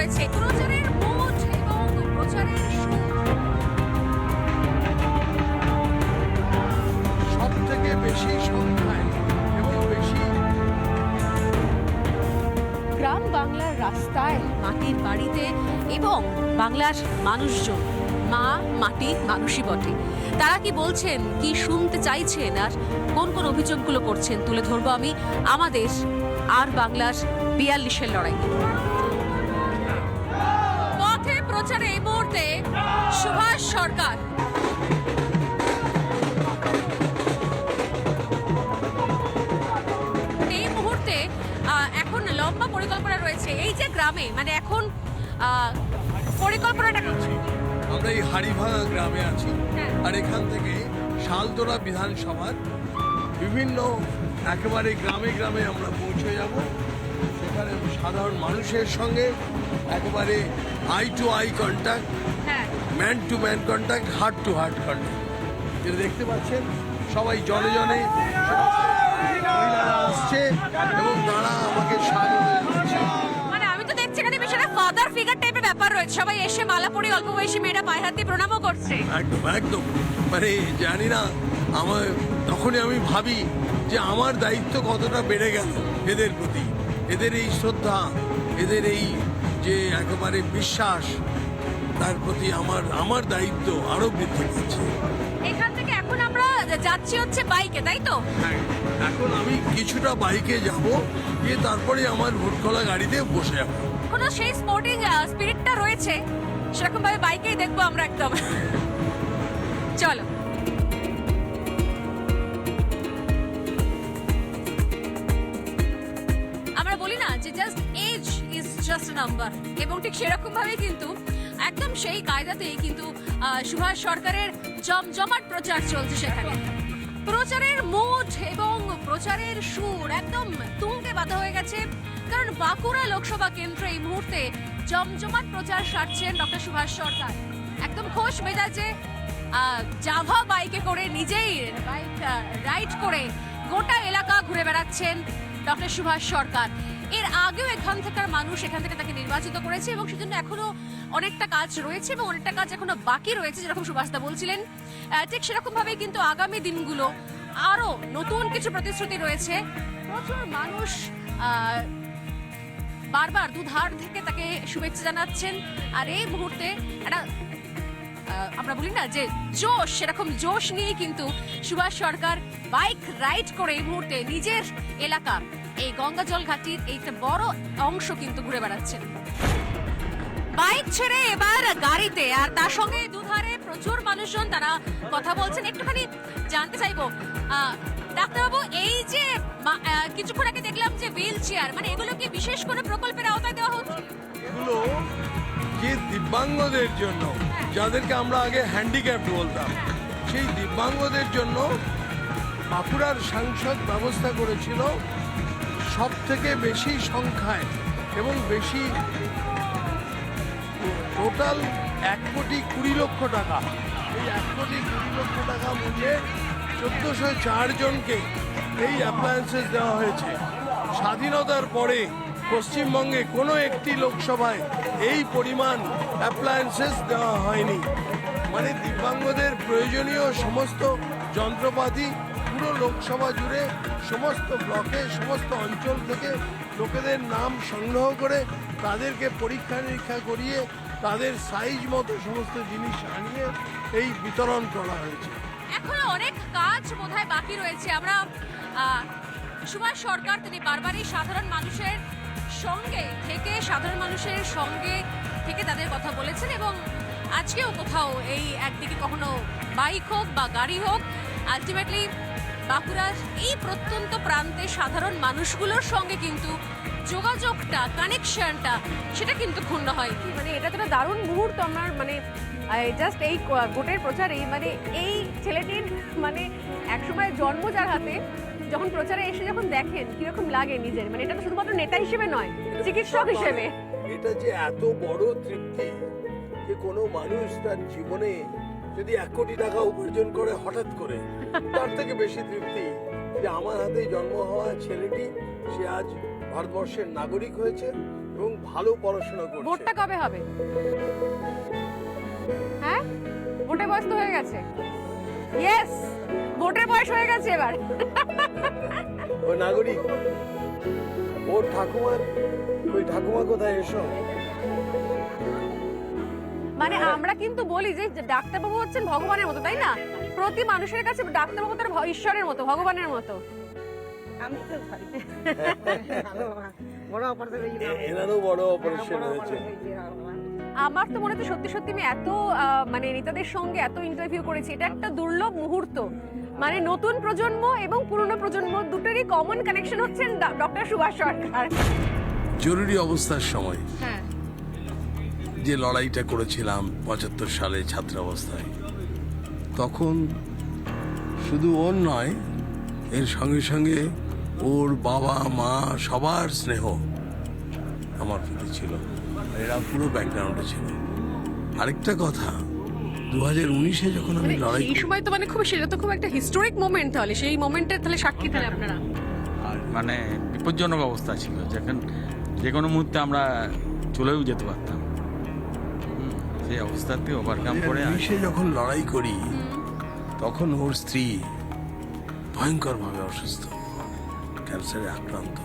রয়েছে প্রচারের মোট এবং প্রচারের সব থেকে বেশি সংখ্যায় এবং বেশি গ্রাম বাংলার রাস্তায়, মাটির বাড়িতে এবং বাংলার মানুষজন, মা মাটি মানুষই বটে। তারা কি বলছেন, কি শুনতে চাইছেন আর কোন কোন অভিযোগগুলো করছেন তুলে ধরবো আমি আমাদের আর বাংলার 42-এর লড়াই। পথে প্রচারে এই মুহূর্তে সুভাষ সরকার। এই মুহূর্তে এখন লম্বা পরিকল্পনা রয়েছে এই যে গ্রামে, মানে এখন পরিকল্পনাটা আমরা এই হাড়িভাঙা গ্রামে আছি। হ্যাঁ। আর এখান থেকে শালতোরা বিধানসভার বিভিন্ন একেবারে গ্রামে গ্রামে আমরা পৌঁছে যাব। সেখানে সাধারণ মানুষের সঙ্গে একেবারে আই টু আই কন্ট্যাক্ট, হ্যাঁ man to man contact, heart to heart contact. যেটা দেখতে পাচ্ছেন সবাই জনে জনে মহিলারা আসছে এবং তারা আমাকে স্বাগত জানাচ্ছে। মানে আমি তো দেখছি এখানে বিষয়টা ফাদার ফিগার টাইপের ব্যাপার রয়েছে, সবাই এসে মালা পরে অল্প বয়সী মেয়েরা পায়ে হাত দিয়ে প্রণামও করছে। একদম একদম, মানে জানি না, আমার তখনই আমি ভাবি যে আমার দায়িত্ব কতটা বেড়ে গেল এদের প্রতি, এদের এই শ্রদ্ধা, এদের এই যে একেবারে বিশ্বাস, তার প্রতি আমার দায়িত্ব আরো বৃদ্ধি পাচ্ছে। এখান থেকে এখন আমরা যাচ্ছি হচ্ছে বাইকে, তাই তো? হ্যাঁ, এখন আমি কিছুটা বাইকে যাব, গিয়ে তারপরে আমার ভোটখোলা গাড়িতে বসে যাবো। এখনো সেই স্পোর্টিং স্পিরিটটা রয়েছে, সেরকম ভাবে বাইকেই দেখবো আমরা একদম। চলো। আমরা বলি না যে just age is just number, এবং ঠিক সেরকম ভাবে কিন্তু একদম সেই কায়দাতেই কিন্তু সুভাষ সরকারের জমজমাট প্রচার চলছে সেখানে। প্রচারের মুড এবং প্রচারের সুর একদম তুঙ্গে বাঁধা হয়ে গেছে, কারণ বাঁকুড়া লোকসভা কেন্দ্রে এই মুহূর্তে জমজমাট প্রচার সারছেন ডক্টর সুভাষ সরকার। একদম খোশ মেজাজে জাভা বাইকে করে, নিজেই বাইক রাইড করে গোটা এলাকা ঘুরে বেড়াচ্ছেন ডক্টর সুভাষ সরকার। এর আগেও এখান থেকের মানুষ এখান থেকে তাকে নির্বাচিত করেছে এবং সেজন্য এখনো অনেকটা কাজ রয়েছে এবং অনেকটা কাজ এখনো বাকি রয়েছে, যেরকম সুভাষদা বলছিলেন। ঠিক সেরকম ভাবে কিন্তু আগামী দিনগুলো আরো নতুন কিছু প্রতিশ্রুতি রয়েছে। প্রচুর মানুষ বারবার দুধার থেকে তাকে শুভেচ্ছা জানাচ্ছেন। আর এই মুহূর্তে একটা আমরা বলি না যে জোশ, সেরকম জোশ নিয়ে কিন্তু সুভাষ সরকার বাইক রাইড করে এই মুহূর্তে নিজের এলাকা এই গঙ্গাজল ঘাটির এইটা বড় অংশ কিন্তু ঘুরে বেড়াচ্ছেন বাইক ছেড়ে এবার গাড়িতে। আর তার সঙ্গে দুধারে প্রচুর মানুষজন তারা কথা বলছেন। একটুখানি জানতে চাইবো ডাক্তারবাবু, এই যে কিছুক্ষণ আগে দেখলাম যে হুইল চেয়ার, মানে এগুলো কি বিশেষ কোনো প্রকল্পের আওতায় দেওয়া হচ্ছে? এগুলো যে দিব্যাঙ্গদের জন্য, যাদেরকে আমরা আগে হ্যান্ডিক্যাপ্ট বলতাম, সেই দিব্যাঙ্গদের জন্য বাঁকুড়ার সাংসদ ব্যবস্থা করেছিল সব থেকে বেশি সংখ্যায় এবং বেশি, টোটাল 1,20,00,000 টাকা। এই 1,20,00,000 টাকা মূল্যে 1,404 জনকে এই অ্যাপ্লায়েন্সেস দেওয়া হয়েছে। স্বাধীনতার পরে পশ্চিমবঙ্গে কোনো একটি লোকসভায় এই পরিমাণ অ্যাপ্লায়েন্সেস দেওয়া হয়নি। মানে দিব্যাঙ্গদের প্রয়োজনীয় সমস্ত যন্ত্রপাতি পুরো লোকসভা জুড়ে সমস্ত ব্লকে, সমস্ত অঞ্চল থেকে লোকেদের নাম সংগ্রহ করে তাদেরকে পরীক্ষা নিরীক্ষা করিয়ে তাদের সাইজ মতো সমস্ত জিনিস আনিয়ে এই বিতরণ করা হয়েছে। এখনো অনেক কাজ বোধহয় বাকি রয়েছে। আমরা সুভাষ সরকার তিনি বারবারই সাধারণ মানুষের সঙ্গে থেকে তাদের কথা বলেছেন এবং আজকেও কোথাও এই একদিকে কখনো বাইক হোক বা গাড়ি হোক, আলটিমেটলি বাঁকুড়ার এই প্রত্যন্ত প্রান্তে সাধারণ মানুষগুলোর সঙ্গে কিন্তু যোগাযোগটা, কানেকশনটা সেটা কিন্তু ক্ষুণ্ণ হয়নি। মানে এটা তো একটা দারুণ মুহূর্ত আমার, মানে জাস্ট এই ভোটের প্রচারে, মানে এই ছেলেটির মানে একসময় জন্ম যার হাতে, যখন প্রচারে এসে যখন দেখেন কিরকম লাগে নিজের, মানে এটা তো শুধুমাত্র নেতা হিসেবে নয়, চিকিৎসক হিসেবে। এটা যে এত বড় তৃপ্তি যে কোনো মানুষ তার জীবনে যদি 1 কোটি টাকা উপার্জন করে হঠাৎ করে, তার থেকে বেশি তৃপ্তি যে আমার হাতে জন্ম হওয়া ছেলেটি সে আজ ভারতবর্ষের নাগরিক হয়েছে এবং এবং ভালো পড়াশোনা করছে। ভোটটা কবে হবে? হ্যাঁ, ভোটের বয়স তো হয়ে গেছে। ইয়েস, ভোটের বয়স হয়ে গেছে এবার। ও নাগরিক, ওর ঠাকুমার, ওই ঠাকুমা কোথায় এসো? মানে আমরা কিন্তু বলি যে ডাক্তারবাবু হচ্ছেন ভগবানের মতো, তাই না? প্রতি মানুষের কাছে ডাক্তারবাবু তার ঈশ্বরের মতো, ভগবানের মতো। এনারও বড় অপারেশন হয়েছে। আমার তো মনে হচ্ছে সত্যি সত্যি আমি এত মানে নেতাদের সঙ্গে এত ইন্টারভিউ করেছি, এটা একটা দুর্লভ মুহূর্ত। মানে নতুন প্রজন্ম এবং পুরনো প্রজন্ম দুটোরই কমন কানেকশন হচ্ছেন ডক্টর সুভাষ সরকার। জরুরি অবস্থার সময় হ্যাঁ, যে লড়াইটা করেছিলাম 75 সালে ছাত্রাবস্থায়, তখন শুধু ওর নয়, এর সঙ্গে সঙ্গে ওর বাবা মা সবার স্নেহ আমার প্রতি ছিল। এরা পুরো ব্যাকগ্রাউন্ডে ছিল। আরেকটা কথা, 2019-এ যখন আমি লড়াই এই সময় তো মানে খুব, সেটা তো খুব একটা হিস্টোরিক মোমেন্ট। তাহলে সেই মোমেন্টের তাহলে সাক্ষী তাহলে আপনারা। মানে বিপজ্জনক অবস্থা ছিল, যেখানে যে কোনো মুহূর্তে আমরা চলেও যেতে পারতাম। সেই অবস্থাতে ওভারকাম করে 2019-এ যখন লড়াই করি, তখন ওর স্ত্রী ভয়ঙ্করভাবে অসুস্থ, ক্যান্সারে আক্রান্ত।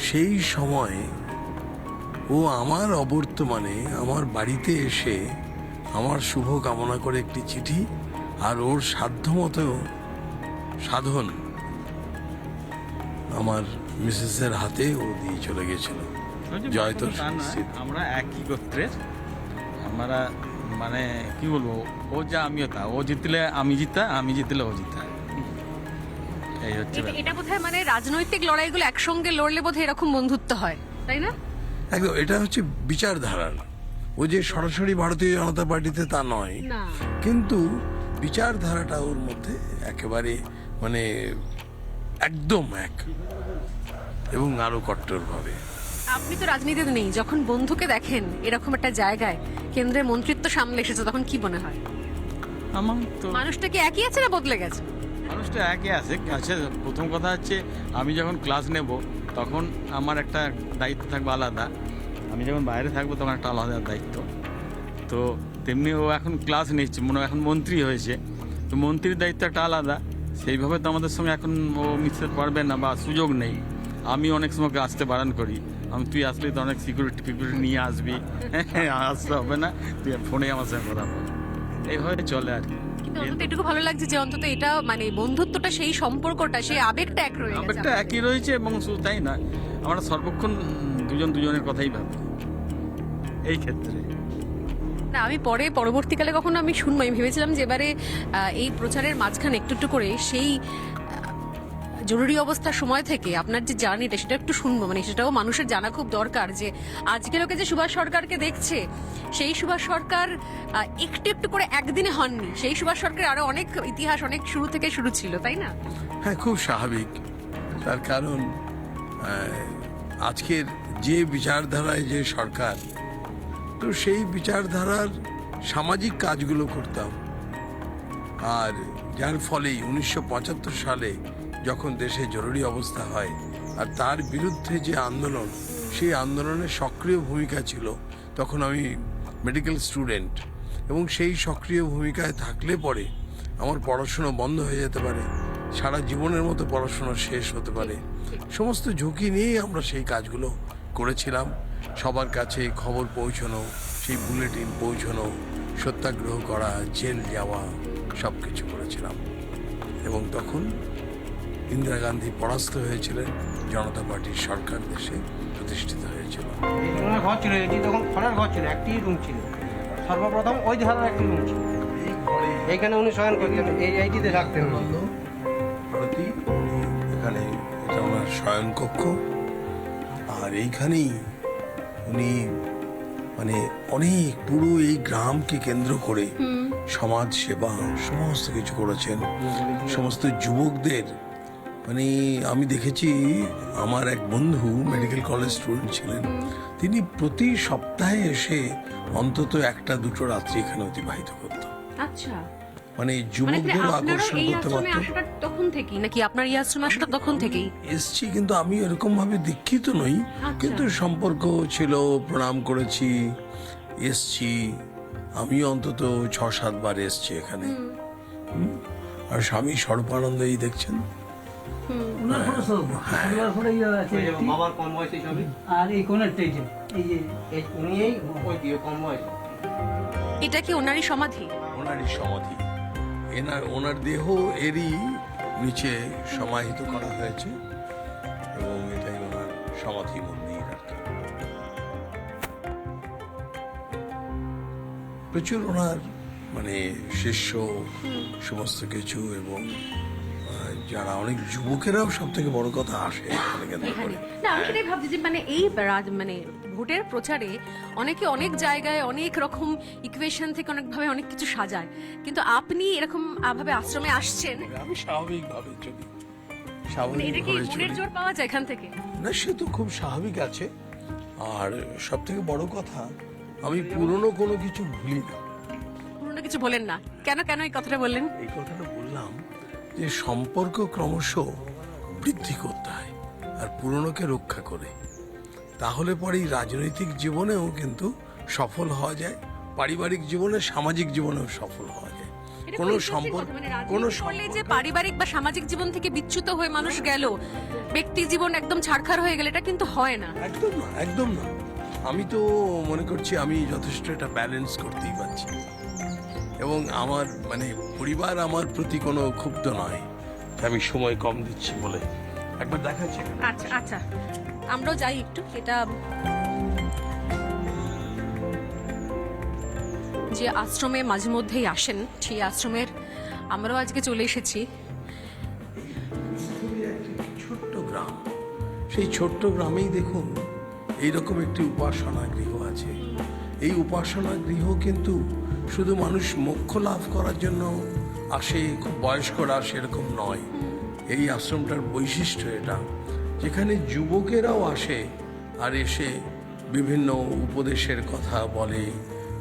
সেই সময় ও আমার অবর্তমানে আমার বাড়িতে এসে আমার শুভ কামনা করে একটি চিঠি আর ওর সাধ্যমতো সাধন আমার মিসেসের হাতে ও দিয়ে চলে গেছিল। জয়তোর তা নয়, আমরা একই গোত্রের, আমরা মানে কি বলবো, ও যা আমিও তা, ও জিতলে আমি জিতা, আমি জিতলে ও জিতা, এই হচ্ছে ব্যাপার। এটা বোধহয় মানে রাজনৈতিক লড়াইগুলো একসঙ্গে লড়লে বোধহয় এরকম বন্ধুত্ব হয়, তাই না? একদম, এটা হচ্ছে বিচারধারার। ও যে সরাসরি ভারতীয় জনতা পার্টিতে তা নয়, না, কিন্তু বিচারধারাটা ওর মধ্যে একেবারে মানে একদম এক, এবং আরো কট্টরভাবে। আপনি তো রাজনীতিতে নেই, যখন বন্ধুকে দেখেন এরকম একটা জায়গায় কেন্দ্রের মন্ত্রিত্ব সামলে এসেছে, তখন কি মনে হয়? আমার তো মানুষটা কি একই আছে না বদলে গেছে? মানুষটা একই আছে। আচ্ছা, প্রথম কথা হচ্ছে আমি যখন ক্লাস নেব তখন আমার একটা দায়িত্ব থাকবে আলাদা, আমি যখন বাইরে থাকবো তখন একটা আলাদা দায়িত্ব। তো তেমনি ও এখন ক্লাস নিচ্ছে, মনে হয় এখন মন্ত্রী হয়েছে, তো মন্ত্রীর দায়িত্ব একটা আলাদা। সেইভাবে তো আমাদের সঙ্গে এখন ও মিশতে পারবে না বা সুযোগ নেই। আমি অনেক সময় ওকে আসতে বারণ করি, তুই আসলে তো অনেক সিকিউরিটি নিয়ে আসবি, আসতে হবে না, তুই ফোনে আমার সঙ্গে কথা বল, এইভাবে চলে আর কি। কিন্তু অন্তত এটুকু ভালো লাগছে যে অন্তত এটা মানে বন্ধুত্বটা, সেই সম্পর্কটা, সেই আবেগটা এক রয়ে গেছে। ব্যাপারটা একই রয়েছে, এবং শুধু তাই না, আমরা সর্বক্ষণ দুজন দুজনের কথাই ভাবি এই ক্ষেত্রে। না, আমি পরবর্তীকালে কখনো আমি শুনবো, আমি ভেবেছিলাম যে এবারে এই প্রচারের মাঝখানে একটু একটু করে সেই জরুরি অবস্থার সময় থেকে আপনার যে জার্নিটা, সেটা একটু শুনবো। মানে সেটাও মানুষের জানা খুব দরকার যে আজকে লোকে যে সুভাষ সরকারকে দেখছে, সেই সুভাষ সরকার একটু একটু করে একদিনে হননি। সেই সুভাষ সরকার আরো অনেক ইতিহাস, অনেক শুরু থেকে শুরু ছিল, তাই না? হ্যাঁ, খুব স্বাভাবিক। তার কারণ আজকের যে বিচারধারায় যে সরকার, তো সেই বিচারধারার সামাজিক কাজগুলো করতাম, আর যার ফলেই 1975 সালে যখন দেশে জরুরি অবস্থা হয় আর তার বিরুদ্ধে যে আন্দোলন, সেই আন্দোলনের সক্রিয় ভূমিকা ছিল। তখন আমি মেডিকেল স্টুডেন্ট, এবং সেই সক্রিয় ভূমিকায় থাকলে পরে আমার পড়াশোনা বন্ধ হয়ে যেতে পারে, সারা জীবনের মতো পড়াশোনা শেষ হতে পারে। সমস্ত ঝুঁকি নিয়েই আমরা সেই কাজগুলো করেছিলাম। সবার কাছে খবর পৌঁছানো, সেই বুলেটিন পৌঁছানো, সত্যাগ্রহ করা, জেল যাওয়া, সব কিছু করেছিলাম। এবং তখন ইন্দিরা গান্ধী পরাস্ত হয়েছিলেন, জনতা পার্টির সরকার দেশে প্রতিষ্ঠিত হয়েছিল। ঘর ছিল, এটি তখন খড়ের ঘর ছিল, একটি রুম ছিল। সর্বপ্রথম ওই ধারার একটি রুম ছিল, এইখানে উনি শয়ন করতেন, এইটিতে থাকতেন। ভারতী, এখানে এটা ওনার শয়ন কক্ষ, আর এইখানেই উনি মানে অনেক পুরো এই গ্রামকে কেন্দ্র করে সমাজ সেবা সমস্ত কিছু করেছেন। সমস্ত যুবকদের মানে আমি দেখেছি, আমার এক বন্ধু মেডিকেল কলেজ স্টুডেন্ট ছিলেন, তিনি প্রতি সপ্তাহে এসে অন্তত একটা দুটো রাত্রি এখানে অতিবাহিত করতেন। আচ্ছা, মানে মানে কি যুবকদের আপনারও আকর্ষণ এই করতে আশ্রমে পারতো। আসাটা তখন থেকেই নাকি আপনার এই আশ্রমে আসাটা তখন থেকেই? এসছি, কিন্তু আমি এরকম ভাবে দীক্ষিত নই, আচ্ছা। কিন্তু সম্পর্ক ছিল, প্রণাম করেছি, এসছি। আমি অন্তত 6-7 বার এসছি এখানে। আর স্বামী স্বরূপানন্দ এই দেখছেন, ওনার ফটো সব পরিবার ফটো ইয়ে আছে ওই যে একটি। বাবার কম বয়সী ছবি, আর এই কোণেরটা এই যে উনি এই ওই দিয়ে কম বয়সী। এটা কি ওনারই সমাধি? ওনারই সমাধি। ওনার দেহ এরই নিচে সমাহিত করা হয়েছে এবং এটাই ওনার সমাধি মন্দির আর কি। প্রচুর ওনার মানে শিষ্য সমস্ত কিছু, এবং যারা অনেক যুবকেরাও সব থেকে বড় কথা আসে এখানে কেন্দ্র করে। না, আমি সেটাই ভাবছি যে মানে এই মানে ভোটের প্রচারে অনেকে অনেক জায়গায় অনেক রকম ইকুয়েশন থেকে অনেকভাবে অনেক কিছু সাজায়, কিন্তু আপনি এরকম ভাবে আশ্রমে আসছেন, আমি স্বাভাবিকভাবে চলি, মানে এটা কি স্বাভাবিকভাবে মনের চলি। জোর পাওয়া যায় এখান থেকে? না, সে তো খুব স্বাভাবিক আছে। আর সব থেকে বড় কথা, আমি পুরনো কোনো কিছু ভুলি না। পুরনো কিছু বলেন না কেন? কেন এই কথাটা বললেন? এই কথাটা বললাম যে সম্পর্ক ক্রমশ বৃদ্ধি করতে হয় আর পুরনোকে রক্ষা করে, তাহলে পরেই রাজনৈতিক জীবনেও কিন্তু সফল হওয়া যায়, পারিবারিক জীবনে, সামাজিক জীবনেও সফল হওয়া যায়। এটা কোনো খুব interesting সম্পর্ক, কথা, মানে কোনো রাজনীতি করলে যে পারিবারিক বা সামাজিক জীবন থেকে বিচ্যুত হয়ে মানুষ গেল, ব্যক্তি জীবন একদম ছাড়খাড় হয়ে গেল, এটা কিন্তু হয় না। একদম না, একদম না। আমি তো মনে করছি আমি যথেষ্ট এটা ব্যালেন্স করতেই পারছি, এবং আমার মানে পরিবার আমার প্রতি কোনো ক্ষুব্ধ নয় যে আমি সময় কম দিচ্ছি বলে। একবার দেখাচ্ছি। আচ্ছা আচ্ছা, আমরাও যাই একটু। এটা যে আশ্রমে মাঝে মধ্যেই আসেন, সেই আশ্রমের আমরাও আজকে চলে এসেছি। ছোট্ট গ্রাম, সেই ছোট্ট গ্রামেই দেখুন এইরকম একটি উপাসনা গৃহ আছে। এই উপাসনা গৃহ কিন্তু শুধু মানুষ মোক্ষ লাভ করার জন্য আসে, খুব বয়স্করা সেরকম নয়। এই আশ্রমটার বৈশিষ্ট্য এটা, যেখানে যুবকেরাও আসে আর এসে বিভিন্ন উপদেশের কথা বলে,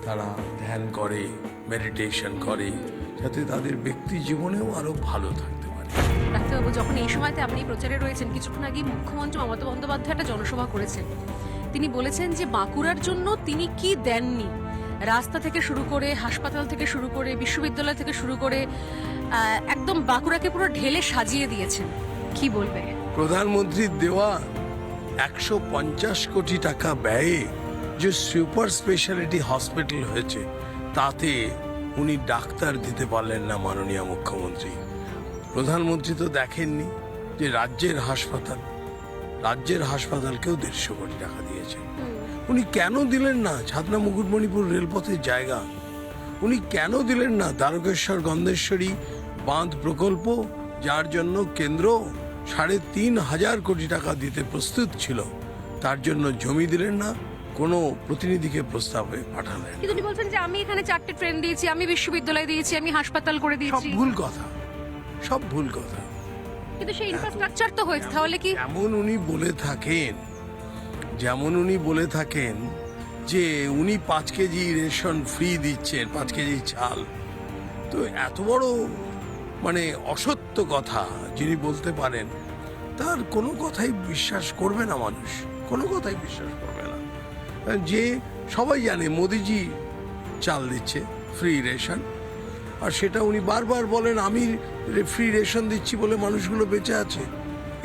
তারা ধ্যান করে, মেডিটেশন করে, যাতে তাদের ব্যক্তি জীবনেও আরো ভালো থাকতে পারে। ডাক্তারবাবু, যখন এই সময়তে আপনি প্রচারে রয়েছেন, কিছুক্ষণ আগে মুখ্যমন্ত্রী মমতা বন্দ্যোপাধ্যায় একটা জনসভা করেছেন। তিনি বলেছেন যে বাঁকুড়ার জন্য তিনি কি দেননি, রাস্তা থেকে শুরু করে, হাসপাতাল থেকে শুরু করে, বিশ্ববিদ্যালয় থেকে শুরু করে একদম বাঁকুড়াকে পুরো ঢেলে সাজিয়ে দিয়েছেন। কি বলবে? প্রধানমন্ত্রীর দেওয়া 150 কোটি টাকা ব্যয়ে যে সুপার স্পেশালিটি হসপিটাল হয়েছে, তাতে উনি ডাক্তার দিতে পারলেন না মাননীয় মুখ্যমন্ত্রী। প্রধানমন্ত্রী তো দেখেননি যে রাজ্যের হাসপাতালকেও 150 কোটি টাকা দিয়েছে। উনি কেন দিলেন না ছাতনা মুকুটমণিপুর রেলপথের জায়গা? উনি কেন দিলেন না দ্বারকেশ্বর গন্ধেশ্বরী বাঁধ প্রকল্প, যার জন্য কেন্দ্র 3,500 কোটি টাকা দিতে প্রস্তুত ছিল, তার জন্য জমি দিলেন না, কোনো প্রতিনিধিকে প্রস্তাবে পাঠালেন? কিন্তু উনি বলছেন যে আমি এখানে 4টে ট্রেন দিয়েছি, আমি বিশ্ববিদ্যালয় দিয়েছি, আমি হাসপাতাল করে সব দিয়েছি। ভুল কথা, সব ভুল কথা। কিন্তু সেই ইনফ্রাস্ট্রাকচার তো হয়েছে, তাহলে কি? যেমন উনি বলে থাকেন যে উনি 5 কেজি রেশন ফ্রি দিচ্ছেন, 5 কেজি চাল, তো এত বড় মানে অসত্য কথা যিনি বলতে পারেন, তার কোনো কথাই বিশ্বাস করবে না মানুষ, কোনো কথাই বিশ্বাস করবে না। যে সবাই জানে মোদিজি চাল দিচ্ছে, ফ্রি রেশন, আর সেটা উনি বারবার বলেন আমি ফ্রি রেশন দিচ্ছি বলে মানুষগুলো বেঁচে আছে।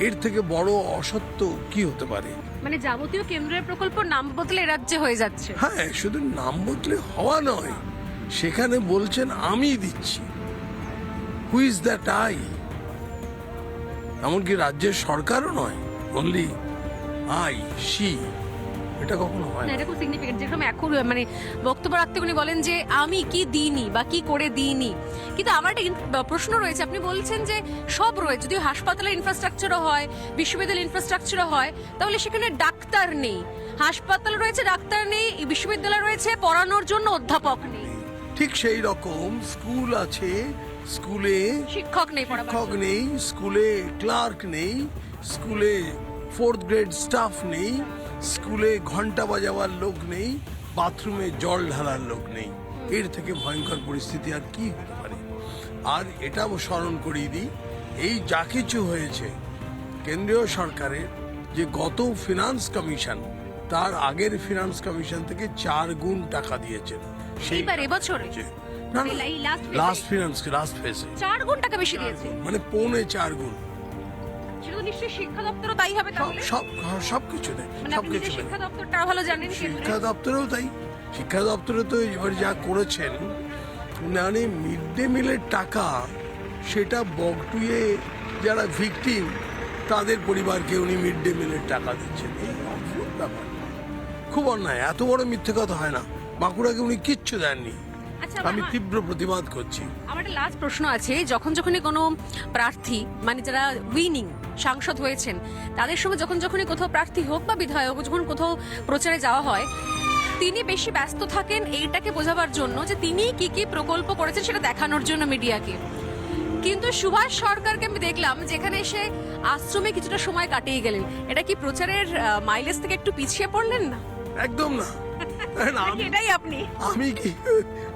এর থেকে বড় অসত্য কি হতে পারে? মানে যাবতীয় কেন্দ্রের প্রকল্প নাম বদলে রাজ্যে হয়ে যাচ্ছে। হ্যাঁ, শুধু নাম বদলে হওয়া নয়, সেখানে বলছেন আমি দিচ্ছি। Who is that I? এমনকি রাজ্যের সরকারও নয়, অনলি আই, শি। এটা কখনো হয় না, না। এটা খুব সিগনিফিকেন্ট। যেরকম এখন মানে বক্তব্য রাখতে উনি বলেন যে আমি কি দিইনি বা কি করে দিইনি, কিন্তু আমার একটা প্রশ্ন রয়েছে। আপনি বলছেন যে সব রয়েছে, যদিও হাসপাতালের ইনফ্রাস্ট্রাকচারও হয়, বিশ্ববিদ্যালয়ের ইনফ্রাস্ট্রাকচারও হয়, তাহলে সেখানে ডাক্তার নেই। হাসপাতাল রয়েছে, ডাক্তার নেই, বিশ্ববিদ্যালয় রয়েছে, পড়ানোর জন্য অধ্যাপক নেই। ঠিক সেই রকম স্কুল আছে, স্কুলে শিক্ষক নেই পড়াবার শিক্ষক জন্য। নেই, স্কুলে ক্লার্ক নেই, স্কুলে 4th গ্রেড স্টাফ নেই, স্কুলে ঘন্টা বাজাবার লোক নেই, বাথরুমে জল ঢালার লোক নেই। এর থেকে ভয়ঙ্কর পরিস্থিতি আর কি হতে পারে? আর এটাও স্মরণ করিয়ে দিই, এই যা কিছু হয়েছে কেন্দ্রীয় সরকারের যে গত ফিনান্স কমিশন তার আগের ফিনান্স কমিশন থেকে 4 গুণ টাকা দিয়েছেন এইবার এবছরে না এই last phase-এ? লাস্ট ফেজে 4 গুণ টাকা বেশি দিয়েছে। মানে 4.25 গুণ সেটা তো নিশ্চয়ই শিক্ষা দপ্তরও তাই হবে তাহলে। সবকিছু দেয়, মানে আপনি সবকিছু যে দেয়। শিক্ষা দপ্তরটা ভালো জানেন শিক্ষা দপ্তরেও তাই, শিক্ষা দপ্তরে তো এবার যা করেছেন, মানে মিড ডে মিলের টাকা সেটা বগটুয়ে যারা ভিকটিম তাদের পরিবারকে উনি মিড ডে মিলের টাকা দিচ্ছেন। এই অদ্ভুত ব্যাপার, খুব অন্যায়, এত বড় মিথ্যে কথা হয় না। বাঁকুড়াকে উনি কিচ্ছু দেননি, আচ্ছা আমি তীব্র প্রতিবাদ করছি। আমার একটা লাস্ট প্রশ্ন আছে, যখনই কোনো প্রার্থী মানে যারা উইনিং সাংসদ হয়েছেন তাদের সঙ্গে যখনই কোথাও প্রার্থী হোক বা বিধায়ক যখন কোথাও প্রচারে যাওয়া হয়, তিনি বেশি ব্যস্ত থাকেন এইটাকে বোঝাবার জন্য যে তিনি কি কি প্রকল্প করেছেন সেটা দেখানোর জন্য মিডিয়াকে। কিন্তু সুভাষ সরকারকে আমি দেখলাম যেখানে এসে আশ্রমে কিছুটা সময় কাটিয়ে গেলেন। এটা কি প্রচারের মাইলেজ থেকে একটু পিছিয়ে পড়লেন না? একদম না। নাকি এটাই আপনি?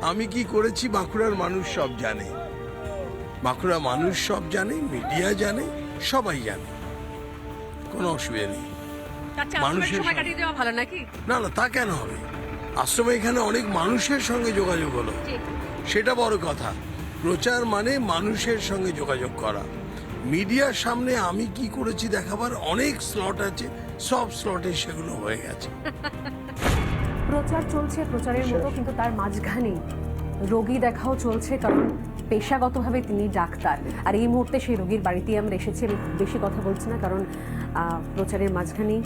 আমি কি করেছি বাঁকুড়ার মানুষ সব জানে, বাঁকুড়া মানুষ সব জানে, মিডিয়া জানে, সবাই জানে, কোনো অসুবিধা নেই। আচ্ছা, আশ্রমের মানুষের সময় সঙ্গে- কাটিয়ে দেওয়া ভালো নাকি? না না, তা কেন হবে? আশ্রমে এখানে অনেক মানুষের সঙ্গে যোগাযোগ হলো, ঠিক। সেটা বড় কথা। প্রচার মানে মানুষের সঙ্গে যোগাযোগ করা। মিডিয়ার সামনে আমি কি করেছি দেখাবার অনেক স্লট আছে, সব স্লটে সেগুলো হয়ে গেছে। প্রচার চলছে প্রচারের মতো, কিন্তু তার মাঝখানে রোগী দেখাও চলছে, কারণ পেশাগতভাবে তিনি ডাক্তার। আর এই মুহূর্তে সেই রোগীর বাড়িতেই আমরা এসেছি। আমি খুব বেশি কথা বলছি না, কারণ প্রচারের মাঝখানেই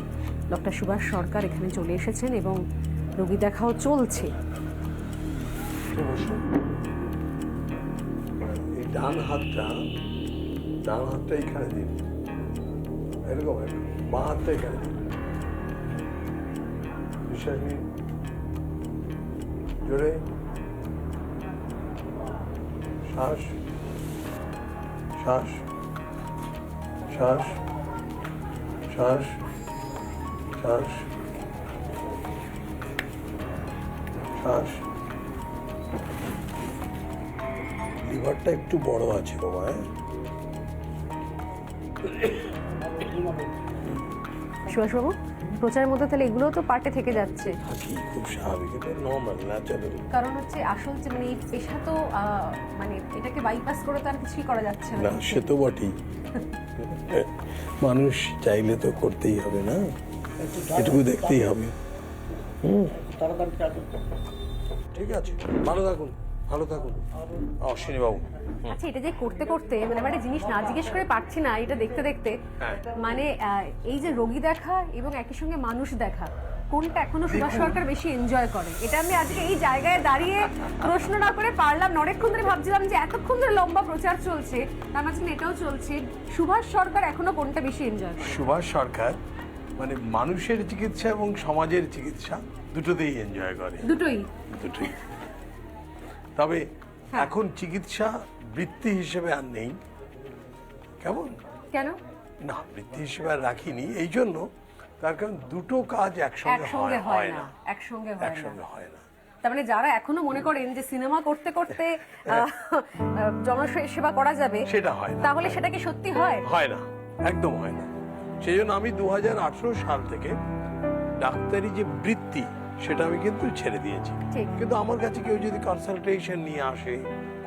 ডক্টর সুভাষ সরকার এখানে চলে এসেছেন এবং রোগী দেখাও চলছে। এই ডান হাতটা এখানে দিন, এরকম বাঁ হাতটা এখানে দিন, বিশ্বাস নেই, জোরে শ্বাস শ্বাস শ্বাস শ্বাস শ্বাস শ্বাস। লিভারটা একটু বড় আছে বাবা, সুভাষবাবু, প্রচারের মধ্যে তাহলে এগুলোও তো পার্টে থেকে যাচ্ছে। থাকি, খুব স্বাভাবিক, এটা নর্মাল ন্যাচারাল। কারণ হচ্ছে আসল যে মানে এই পেশা তো মানে এটাকে বাইপাস করে তো আর কিছুই করা যাচ্ছে না, সে তো বটেই, মানুষ চাইলে তো করতেই হবে না, এটুকু দেখতেই হবে। ঠিক আছে, ভালো থাকুন, ভালো থাকুন অশ্বিনী বাবু। আচ্ছা, এটা যে করতে করতে মানে একটা জিনিস না জিজ্ঞেস করে পারছি না, এটা দেখতে দেখতে মানে এই যে রোগী দেখা এবং একই সঙ্গে মানুষ দেখা, কোনটা এখনো সুভাষ সরকার বেশি এনজয় করে? এটা আমি আজকে এই জায়গায় দাঁড়িয়ে প্রশ্ন না করে পারলাম না। অনেকক্ষণ ধরে ভাবছিলাম যে এতক্ষণ ধরে লম্বা প্রচার চলছে, তার মাঝখানে এটাও চলছে, সুভাষ সরকার এখনো কোনটা বেশি এনজয় করে? সুভাষ সরকার মানে মানুষের চিকিৎসা এবং সমাজের চিকিৎসা দুটোতেই এনজয় করে, দুটোই। তবে এখন চিকিৎসা বৃত্তি হিসেবে আর নেই। কেমন? কেন? না, বৃত্তি হিসেবে আর রাখিনি এই জন্য, তার কারণ দুটো কাজ একসঙ্গে হয় না, একসঙ্গে হয় না। তার মানে যারা এখনো মনে করেন যে সিনেমা করতে করতে জনসেবা করা যাবে, সেটা হয় না, তাহলে সেটা কি সত্যি হয়? হয় না, একদম হয় না। সেই জন্য আমি 2018 সাল থেকে ডাক্তারি যে বৃত্তি সেটা আমি কিন্তু ছেড়ে দিয়েছি। ঠিক। কিন্তু আমার কাছে কেউ যদি কনসালটেশন নিয়ে আসে,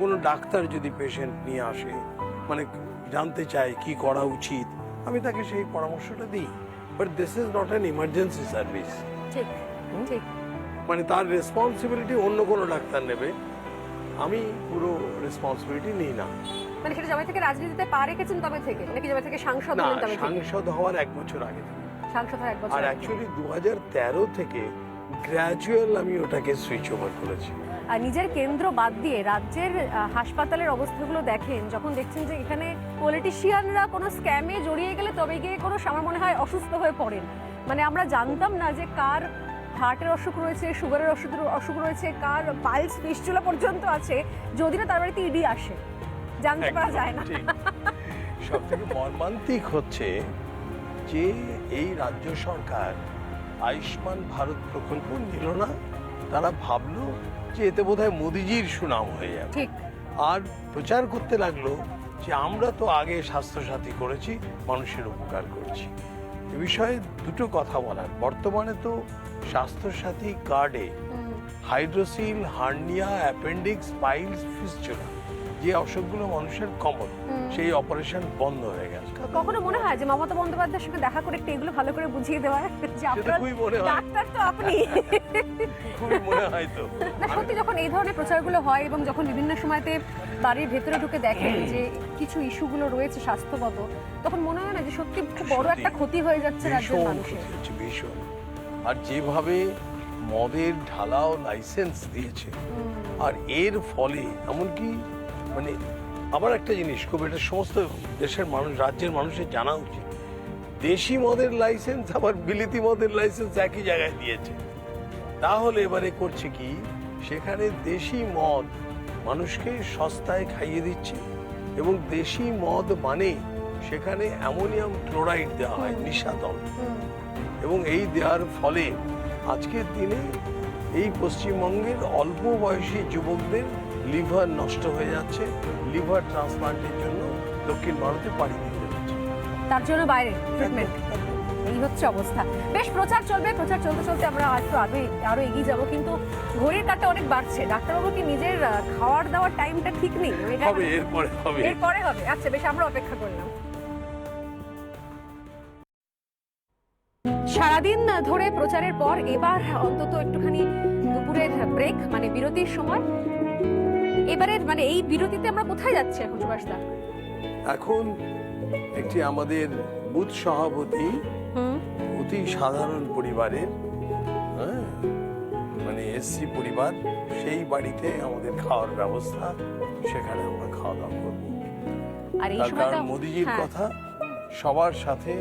কোনো ডাক্তার যদি পেশেন্ট নিয়ে আসে, মানে জানতে চায় কি করা উচিত, আমি তাকে সেই পরামর্শটা দিই। But this is not an emergency service. ঠিক ঠিক। মানে তার রেসপন্সিবিলিটি অন্য কোনো ডাক্তার নেবে, আমি পুরো রেসপন্সিবিলিটি নিই না। মানে সেটা যবে থেকে রাজনীতিতে পা রেখেছেন তবে থেকে, নাকি যবে থেকে সাংসদ না, হলেন তবে থেকে? সাংসদ হওয়ার 1 বছর আগে থেকে। সাংসদ হওয়ার 1 বছর আর আগে। অ্যাকচুয়ালি 2013 থেকে গ্র্যাজুয়াল আমি ওটাকে সুইচ ওভার করেছি। আর নিজের কেন্দ্র বাদ দিয়ে রাজ্যের হাসপাতালের অবস্থাগুলো দেখেন, যখন দেখছেন যে এখানে পলিটিশিয়ানরা কোনো স্ক্যামে জড়িয়ে গেলে তবে গিয়ে কোনো আমার মনে হয় অসুস্থ হয়ে পড়েন। মানে আমরা জানতাম না যে কার হার্টের অসুখ রয়েছে, সুগারের অসুখ রয়েছে, কার পালস ফিস্টুলা পর্যন্ত আছে, যদি না তার বাড়িতে ইডি আসে, জানতে পারা যায় না। সব থেকে মর্মান্তিক হচ্ছে যে এই রাজ্য সরকার আয়ুষ্মান ভারত প্রকল্প নিল না, তারা ভাবলো যে এতে বোধহয় মোদিজির সুনাম হয়ে যাবে। ঠিক। আর প্রচার করতে লাগলো যে আমরা তো আগে স্বাস্থ্যসাথী করেছি, মানুষের উপকার করছি। এ বিষয়ে দুটো কথা বলার, বর্তমানে তো স্বাস্থ্যসাথী কার্ডে hydrocele, hernia, appendix, piles, fistula যে অসুখগুলো মানুষের কমন, সেই অপারেশন বন্ধ হয়ে গেছে। কখনো মনে হয় যে মমতা বন্দ্যোপাধ্যায়ের সঙ্গে দেখা করে একটু এগুলো ভালো করে বুঝিয়ে দেওয়া যে আপনার খুবই মনে হয়। ডাক্তার তো আপনি। খুবই মনে হয় তো। না সত্যি যখন এই ধরনের প্রচারগুলো হয় এবং যখন বিভিন্ন সময়তে বাড়ির ভেতরে ঢুকে দেখেন যে কিছু ইস্যুগুলো রয়েছে স্বাস্থ্যগত, তখন মনে হয় না যে সত্যি খুব বড় একটা ক্ষতি হয়ে যাচ্ছে রাজ্যের ভীষণ মানুষের। ক্ষতি হচ্ছে, ভীষণ। আর যেভাবে মদের ঢালাও লাইসেন্স দিয়েছে, আর এর ফলে এমনকি মানে আবার একটা জিনিস খুব, এটা সমস্ত দেশের মানুষ, রাজ্যের মানুষের জানা উচিত, দেশি মদের লাইসেন্স আবার বিলিতি মদের লাইসেন্স একই জায়গায় দিয়েছে। তাহলে এবারে করছে কি, সেখানে দেশি মদ মানুষকে সস্তায় খাইয়ে দিচ্ছে, এবং দেশি মদ মানে সেখানে অ্যামোনিয়াম ক্লোরাইড দেওয়া হয়, নিশাতল, এবং এই দেওয়ার ফলে আজকের দিনে এই পশ্চিমবঙ্গের অল্প বয়সী যুবকদের লিভার নষ্ট হয়ে যাচ্ছে, লিভার ট্রান্সপ্লান্টের জন্য দক্ষিণ ভারতে পাড়ি দিতে হচ্ছে। তার জন্য বাইরে ট্রিটমেন্ট, এই হচ্ছে অবস্থা। বেশ প্রচার চলবে, প্রচার চলতে চলতে আমরা হয়তো আরো এগিয়ে যাব, কিন্তু ঘড়ির কাঁটা অনেক বাড়ছে। ডাক্তারবাবু কি নিজের খাওয়ার দাওয়ার টাইমটা ঠিক নেই? হবে, এরপরে হবে। এরপরে হবে। আচ্ছা বেশ, আমরা অপেক্ষা করলাম। সারাদিন ধরে প্রচারের পর এবার অন্তত একটুখানি দুপুরের ব্রেক, মানে বিরতির সময়। এবারের মানে এই বিরতিতে আমরা কোথায় যাচ্ছি এখন সুভাষ দা? এখন একটি আমাদের বুথ সভাপতি অতি সাধারণ পরিবারের, হ্যাঁ, মানে এসসি পরিবার, সেই বাড়িতে আমাদের খাওয়ার ব্যবস্থা, সেখানে আমরা খাওয়া দাওয়া করবো। আর এই তার সময়টা কারণ মোদিজির হ্যাঁ, কথা, সবার সাথে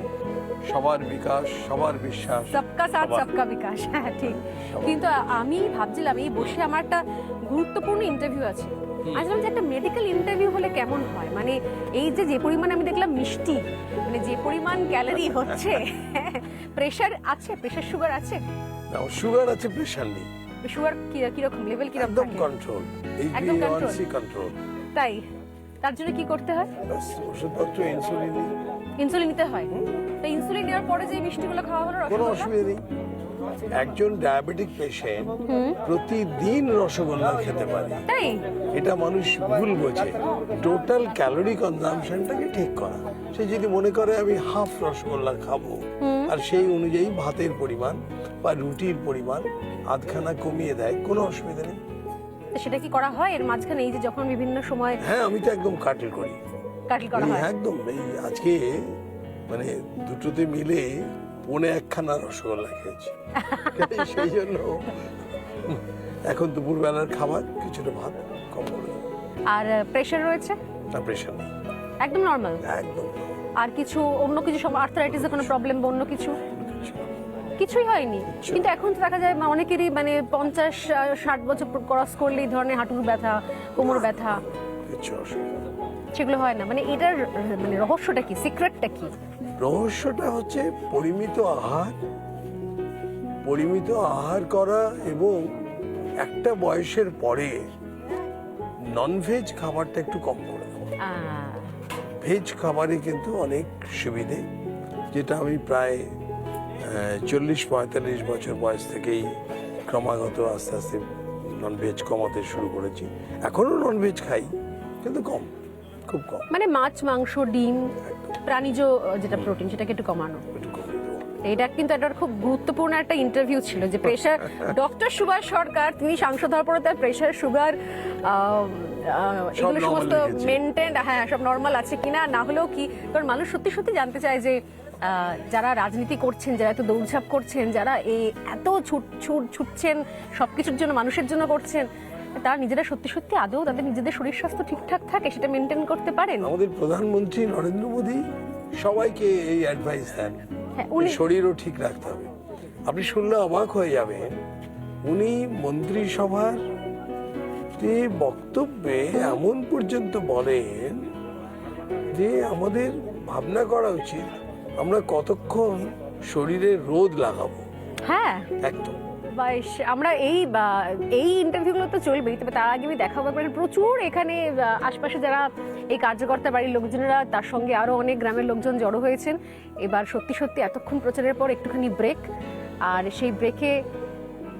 সবার বিকাশ, সবার বিশ্বাস, সবকা সাথ সবার- সবকা বিকাশ। হ্যাঁ ঠিক। কিন্তু আমি ভাবছিলাম এই বসে আমার একটা গুরুত্বপূর্ণ ইন্টারভিউ আছে, আসলাম যে একটা মেডিকেল ইন্টারভিউ হলে কেমন হয়, মানে এই যে পরিমাণ আমি দেখলাম মিষ্টি, মানে যে পরিমাণ ক্যালোরি হচ্ছে, প্রেশার আছে, প্রেশার সুগার আছে? সুগার আছে, প্রেশার নেই, সুগার কিরকম লেভেল কিরকম একদম থাকে? কন্ট্রোল, একদম control? HbA1c control. তাই তার জন্য কি করতে হয়? ওষুধপত্র, ইনসুলিন, ইনসুলিন নিতে হয়। তো ইনসুলিন নেওয়ার পরে যে মিষ্টিগুলো খাওয়া হলো, কোনো রসগোল্লা? অসুবিধা নেই। একজন ডায়াবেটিক পেশেন্ট প্রতিদিন রসগোল্লা খেতে পারে, তাই এটা মানুষ ভুল বোঝে। টোটাল ক্যালোরি কনজাম্পশনটাকে ঠিক করা, সে যদি মনে করে আমি হাফ রসগোল্লা খাবো, আর সেই অনুযায়ী ভাতের পরিমাণ বা রুটির পরিমাণ আধখানা কমিয়ে দেয়, কোনো অসুবিধা নেই। তো সেটা কি করা হয় এর মাঝখানে, এই যে যখন বিভিন্ন সময় হ্যাঁ, আমি তো একদম কাটিল করি, কাটল করা এই হয়? একদম। এই আজকে মানে দুটোতে মিলে 1.5খানা রসগোল্লা খেয়েছি। সেই জন্য এখন দুপুরবেলার খাবার কিছুটা ভাত কম করে দেবো। আর প্রেশার রয়েছে? না, প্রেশার নেই, একদম নর্মাল? একদম আর কিছু অন্য কিছু সব আর্থারাইটিসের কোনো প্রবলেম বা অন্য কিছু কিছুই হয়নি? কিন্তু এখন তো দেখা যায় অনেকেরই মানে 50-60 বছর ক্রস করলে এই ধরনের হাঁটুর ব্যথা, কোমর ব্যথা, কিছু অসুবিধা নেই। সেগুলো হয় না, মানে এটার মানে রহস্যটা কি, সিক্রেটটা কি? রহস্যটা হচ্ছে পরিমিত আহার করা, এবং একটা বয়সের পরে ননভেজ খাবারটা একটু কম করে দেওয়া। ভেজ খাবারে কিন্তু অনেক সুবিধে, যেটা আমি প্রায় 40-45 বছর বয়স থেকেই ক্রমাগত আস্তে আস্তে ননভেজ কমাতে শুরু করেছি। এখনো ননভেজ খাই, কিন্তু কম, খুব কম, মানে মাছ, মাংস, ডিম, একদম প্রাণীজ যেটা প্রোটিন, সেটাকে একটু কমানো। একটু কমিয়ে দেবো। এটা কিন্তু একটা খুব গুরুত্বপূর্ণ একটা ইন্টারভিউ ছিল, যে প্রেশার ডক্টর সুভাষ সরকার, তিনি সাংসদ হওয়ার পরে তার প্রেশার, সুগার এগুলো normal সমস্ত রেখেছে। মেনটেন, হ্যাঁ সব নর্মাল আছে কিনা, না হলেও কি, কারণ মানুষ সত্যি সত্যি জানতে চায় যে যারা রাজনীতি করছেন, যারা এত দৌড়ঝাঁপ করছেন, যারা এত ছুটছেন সবকিছুর জন্য, মানুষের জন্য করছেন, তারা নিজেরা সত্যি সত্যি আদৌ তাদের নিজেদের শরীর স্বাস্থ্য ঠিকঠাক থাকে, সেটা মেনটেন করতে পারেন? আমাদের প্রধানমন্ত্রী নরেন্দ্র মোদী সবাইকে এই অ্যাডভাইস দেন, হ্যাঁ, উনি শরীরও ঠিক রাখতে হবে। আপনি শুনলে অবাক হয়ে যাবেন, উনি মন্ত্রিসভার যে বক্তব্যে এমন পর্যন্ত বলেন যে আমাদের ভাবনা করা উচিত আমরা কতক্ষণ শরীরে রোদ লাগাবো। হ্যাঁ একদম বেশ, আমরা এই ইন্টারভিউগুলো তো চলবেই, তবে তার আগে আমি দেখাবো একবার প্রচুর এখানে আশপাশে যারা এই কার্যকর্তা বাড়ির লোকজনেরা, তার সঙ্গে আরও অনেক গ্রামের লোকজন জড়ো হয়েছেন। এবার সত্যি সত্যি এতক্ষণ প্রচারের পর একটুখানি ব্রেক, আর সেই ব্রেকে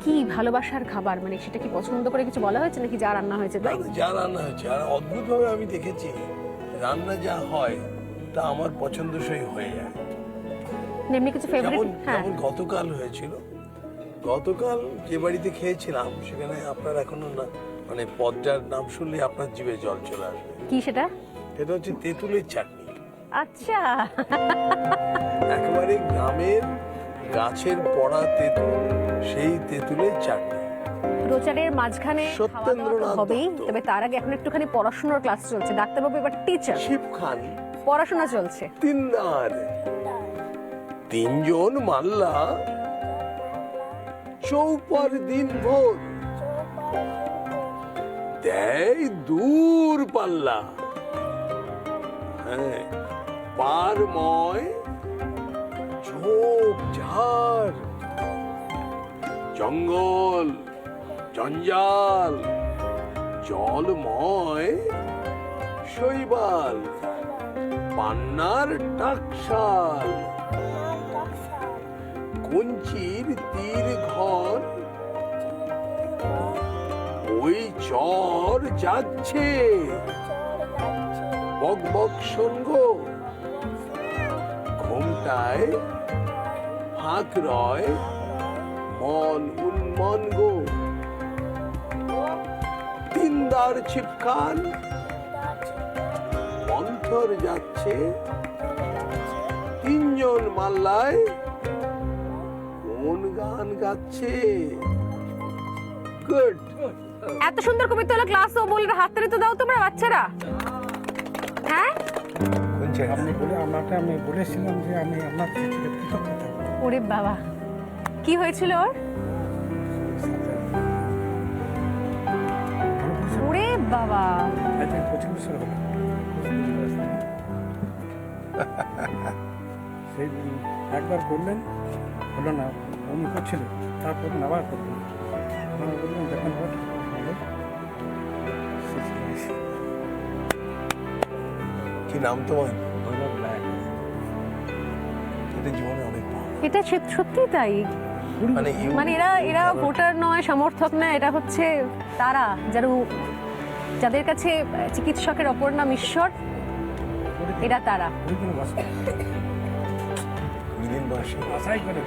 কি ভালোবাসার খাবার, মানে সেটা কি পছন্দ করে কিছু বলা হয়েছে নাকি যা রান্না হয়েছে তাই? যা রান্না হয়েছে, আর অদ্ভুতভাবে আমি দেখেছি রান্না যা হয় তা আমার পছন্দসই হয়ে যায়। এমনি কিছু ফেভারিট? হ্যাঁ, যেমন গতকাল হয়েছিল, গতকাল যে বাড়িতে খেয়েছিলাম সেখানে আপনার এখনো না মানে পদটার নাম শুনলে আপনার জিভে জল চলে আসবে। কি সেটা? এটা হচ্ছে তেঁতুলের চাটনি। আচ্ছা, একেবারে গ্রামের গাছের পড়া তেঁতুল, সেই তেঁতুলের চাটনি। প্রচারের মাঝখানে খাওয়া দাওয়া তো সত্যেন্দ্রনাথ হবেই, দত্ত। তবে তার আগে এখন একটুখানি পড়াশোনার ক্লাস চলছে। ডাক্তারবাবু এবার টিচার, শিব খান, পড়াশোনা চলছে। তিনদার, তিনজন মাল্লা, চৌপর দিন ভোর, দেয় দূর পাল্লা। হ্যাঁ, পারময়, ঝোপ ঝাড়, জঙ্গল, জঞ্জাল, জলময়, শৈবাল, পান্নার টাকশাল, কঞ্চির তীর ঘর, ওই চর যাচ্ছে, বক বক সঙ্গ, ঘুমটায় ফাঁক রয়, মন উন্মন গো, তিনদার ছিপখান, মন্থর যাচ্ছে, তিনজন মাল্লায় কোন গান গাচ্ছে। গুড। এত সুন্দর কবিতা হলো, ক্লাসও বললে হাততালি তো দাও তোমরা বাচ্চারা। হ্যাঁ, আমি বলেছিলাম যে আমি আপনার থেকে কৃতজ্ঞ থাকবো। ওরে বাবা, কি হয়েছিল ওর? ওরে বাবা, আজ 25 বছর হলো। সেই একবার করলেন, হলো না, অমনি করছিল, তারপর আবার করলেন। আমরা বললাম যখন হবে কি নাম তোমার? এটা জীবনে অনেক পাওয়া। এটা সত্যি তাই। মানে মানে এরা ভোটার নয়, সমর্থক নয়, এটা হচ্ছে তারা যাদের কাছে চিকিৎসকের অপর নাম ঈশ্বর, এরা তারা। ওইখানে বাস দিন বয়সে আশাই করে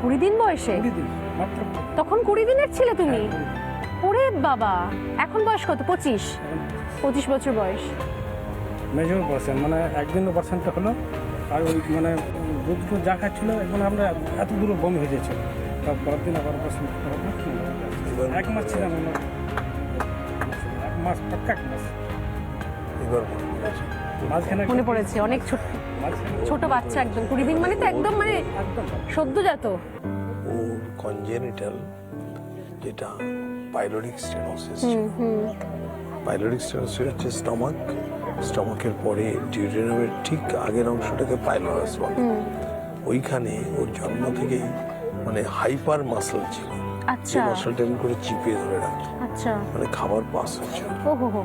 20 দিন বয়সে? 20 দিন মাত্র। তখন 20 দিনের ছিলে তুমি? ওরে বাবা, এখন বয়স কত? 25 বছর বয়স। মেজর পার্সেন্ট, মানে একদিনও পার্সেন্টটা হলো। আর ওই মানে দুধ যা খাচ্ছিল এখন আমরা এত দূর বমি হয়ে যাচ্ছে, তার পরের দিন আবার পার্সেন্ট এক মাস ছিলাম আমরা, এক মাস পাক্কা, এক মাস। এবার মাঝখানে মনে পড়েছে, অনেক ছোট বাচ্চা, একদম 20 দিন মানে তো একদম মানে একদম সদ্যজাত। ও কনজেনিটাল, যেটা পাইলোরিক স্টেনোসিস। পাইলোরিক স্টেনোসিস হচ্ছে স্টমাকের পরে ডিউডেনামের ঠিক আগের অংশটাকে পাইলোরাস বলে। ওইখানে ওর জন্ম থেকেই মানে হাইপার মাসল ছিল, আচ্ছা, মাসলটা এমনি করে চিপে ধরে রাখতো, আচ্ছা, মানে খাবার পাস হচ্ছে। ও হো।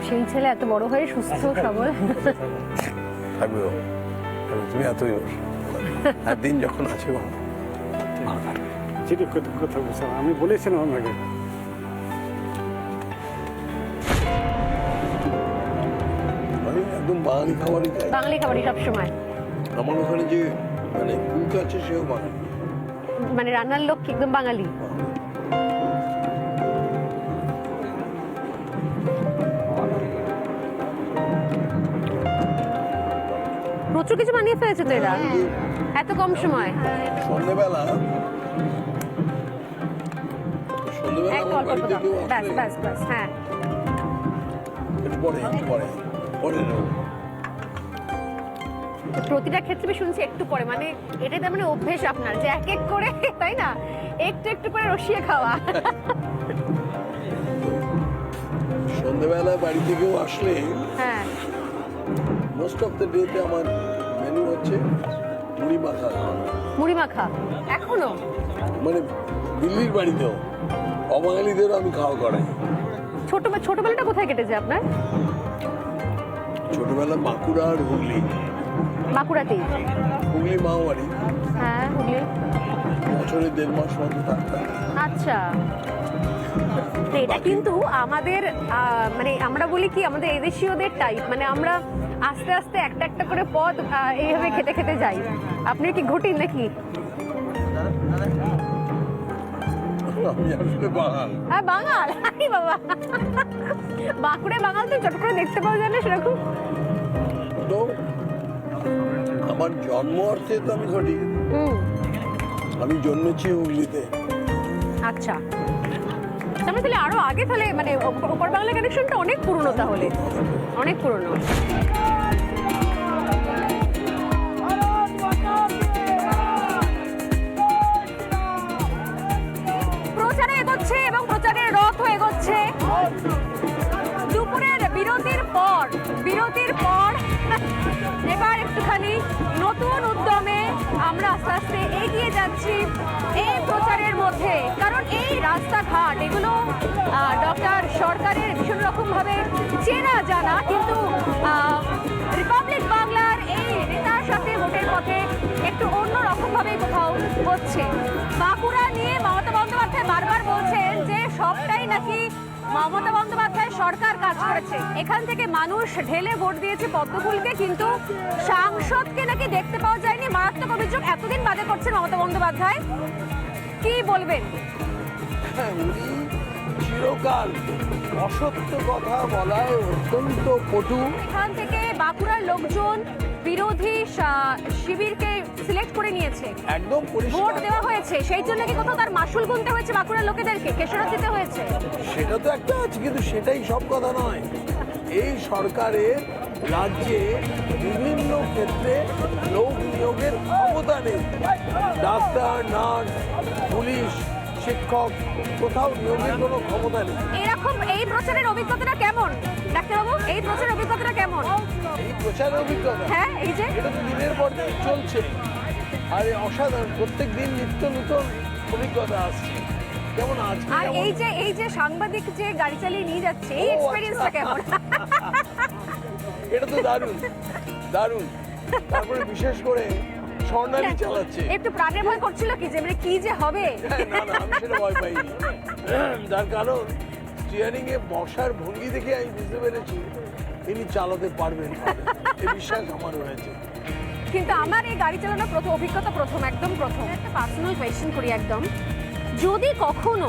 সেই ছেলে এত বড় হয়ে সুস্থ সবল। থাকবেও, তুমি এতই দিন যখন আছে সেটা কথা বলছি, আমি বলেছিলাম আমাকে। আমি একদম বাঙালি খাবারই খাই। বাঙালি খাবারই সবসময়। আমার ওখানে যে মানে কুক আছে সেও বাঙালি, মানে রান্নার লোক কি একদম বাঙালি? প্রচুর কিছু বানিয়ে ফেলেছে তো এরা এত কম সময়। সন্ধ্যেবেলা একটু আমার অল্প বাড়িতে দাও, কেউ ব্যাস আসলে ব্যাস ব্যাস। হ্যাঁ, একটু পরে নেবো। তো প্রতিটা ক্ষেত্রে আমি শুনছি একটু পরে, মানে এটাই তার মানে অভ্যেস আপনার যে এক এক করে, তাই না, একটু একটু করে রসিয়ে খাওয়া। সন্ধ্যেবেলা বাড়ি থেকেও আসলে হ্যাঁ, মোস্ট অফ দ্য ডেতে আমার মেনু হচ্ছে মুড়ি মাখা খাওয়ানো। মুড়ি মাখা এখনো? মানে দিল্লির বাড়িতেও অবাঙালিদেরও আমি খাওয়া করাই। ছোটবেলাটা কোথায় কেটেছে আপনার? ছোটবেলা বাঁকুড়া আর হুগলি। বাঁকুড়াতেই? হুগলি মাওয়ারি, হ্যাঁ হুগলি। বছরে 1.5 মাস মতো থাকতাম। আচ্ছা, তো এটা কিন্তু আমাদের মানে আমরা বলি কি আমাদের এদেশীয়দের টাইপ, মানে আমরা আস্তে আস্তে একটা একটা করে পদ এইভাবে খেতে খেতে যাই। আপনি কি ঘটিন নাকি? আমি আসলে বাঙাল। হ্যাঁ বাঙাল, আরে বাবা, বাঁকুড়ায় বাঙাল তো চট করে দেখতে পাওয়া যায় না সেরকম। তো আমার জন্ম অর্থে তো আমি ঘটি। আমি জন্মেছি হুগলিতে। আচ্ছা, তাহলে তাহলে আরো আগে, তাহলে মানে ওপর বাংলা কানেকশনটা অনেক পুরনো, তাহলে অনেক পুরনো। প্রচারে এগোচ্ছে এবং প্রচারের রথ এগোচ্ছে। দুপুরের বিরতির পর এবার একটুখানি নতুন উদ্যমে আমরা আস্তে আস্তে এগিয়ে যাচ্ছি এই প্রচারের মধ্যে, কারণ এই রাস্তাঘাট এগুলো ডক্টর সরকারের ভীষণ রকমভাবে চেনা জানা, কিন্তু রিপাবলিক বাংলার এই নেতার সাথে ভোটের পথে একটু অন্য রকমভাবে কোথাও হচ্ছে। বাঁকুড়া নিয়ে মমতা বন্দ্যোপাধ্যায় বারবার বলছেন যে সবটাই নাকি মমতা বন্দ্যোপাধ্যায় সরকার কাজ করেছে, এখান থেকে মানুষ ঢেলে ভোট দিয়েছে পদ্মফুলকে, কিন্তু সাংসদকে নাকি দেখতে পাওয়া যায়নি। মারাত্মক অভিযোগ এতদিন বাদে করছেন মমতা বন্দ্যোপাধ্যায়, কি বলবেন? উনি চিরকাল অসত্য কথা বলায় অত্যন্ত পটু। এখান থেকে বাঁকুড়ার লোকজন বিরোধী শিবিরকে সিলেক্ট করে নিয়েছে, একদম ভোট পরিষ্কার। দেওয়া হয়েছে, সেই জন্য কি কোথাও তার মাসুল গুনতে হয়েছে বাঁকুড়ার লোকেদেরকে, খেসারত দিতে হয়েছে? সেটা তো একটা আছে, কিন্তু সেটাই সব কথা নয়। এই সরকারের রাজ্যে বিভিন্ন ক্ষেত্রে লোক নিয়োগের ক্ষমতা নেই। ডাক্তার, নার্স, পুলিশ, শিক্ষক, কোথাও নিয়োগের কোনো ক্ষমতা নেই। এরকম এই প্রচারের অভিজ্ঞতাটা কেমন ডাক্তারবাবু? এই প্রচারের অভিজ্ঞতাটা কেমন? এই প্রচারের অভিজ্ঞতা, হ্যাঁ, এই যে এটা তো দিনের পর দিন চলছে, আর অসাধারণ, প্রত্যেক দিন নিত্য নতুন অভিজ্ঞতা আসছে। যেমন আজকে, আর এই যে সাংবাদিক যে গাড়ি চালিয়ে নিয়ে যাচ্ছে, এই এক্সপেরিয়েন্সটা কেমন? এটা তো দারুণ দারুণ। তারপরে বিশেষ করে স্বর্ণালী চালাচ্ছে। একটু প্রাণের ভয় করছিল কি যে মানে কি যে হবে? না না, আমি সেটা ভয় পাইনি। তার কারণ স্টিয়ারিং এ বসার ভঙ্গি দেখে আমি বুঝতে পেরেছি ইনি চালাতে পারবেন, এই বিশ্বাস আমার হয়েছে। কিন্তু আমার এই গাড়ি চালানোর অভিজ্ঞতা একদম প্রথম। একটা পার্সোনাল কোয়েশ্চেন করি একদম, যদি কখনো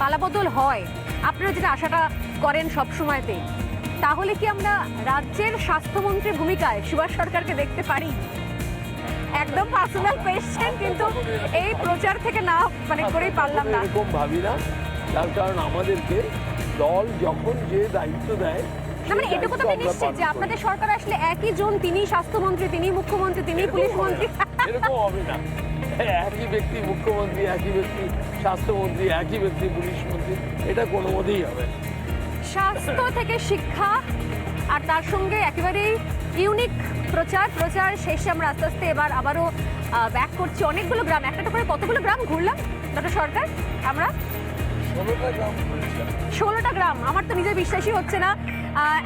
পালাবদল হয়, আপনারা যেটা আশাটা করেন সব সময়তে, তাহলে কি আমরা রাজ্যের স্বাস্থ্যমন্ত্রীর ভূমিকায় সুভাষ সরকারকে দেখতে পারি? একদম পার্সোনাল কোয়েশ্চেন, কিন্তু এই প্রচার থেকে না মানে করেই পারলাম না। এরকম ভাবি না, তার কারণ আমাদেরকে দল যখন যে দায়িত্ব দেয়, না মানে এটুকু তো আমি নিশ্চিত যে আপনাদের সরকার আসলে একই জন, তিনি স্বাস্থ্যমন্ত্রী, তিনি মুখ্যমন্ত্রী, তিনি পুলিশ মন্ত্রী। এরকম হবে না। একই ব্যক্তি মুখ্যমন্ত্রী, একই ব্যক্তি স্বাস্থ্যমন্ত্রী, একই ব্যক্তি পুলিশ মন্ত্রী, এটা কোনো মতেই হবে না। স্বাস্থ্য থেকে শিক্ষা, আর তার সঙ্গে একেবারেই ইউনিক প্রচার শেষে আমরা আস্তে আস্তে এবার আবারও ব্যাক করছি। অনেকগুলো গ্রাম, একটা করে কতগুলো গ্রাম ঘুরলাম ডক্টর সরকার আমরা? 16টা গ্রাম। আমার তো নিজের বিশ্বাসই হচ্ছে না।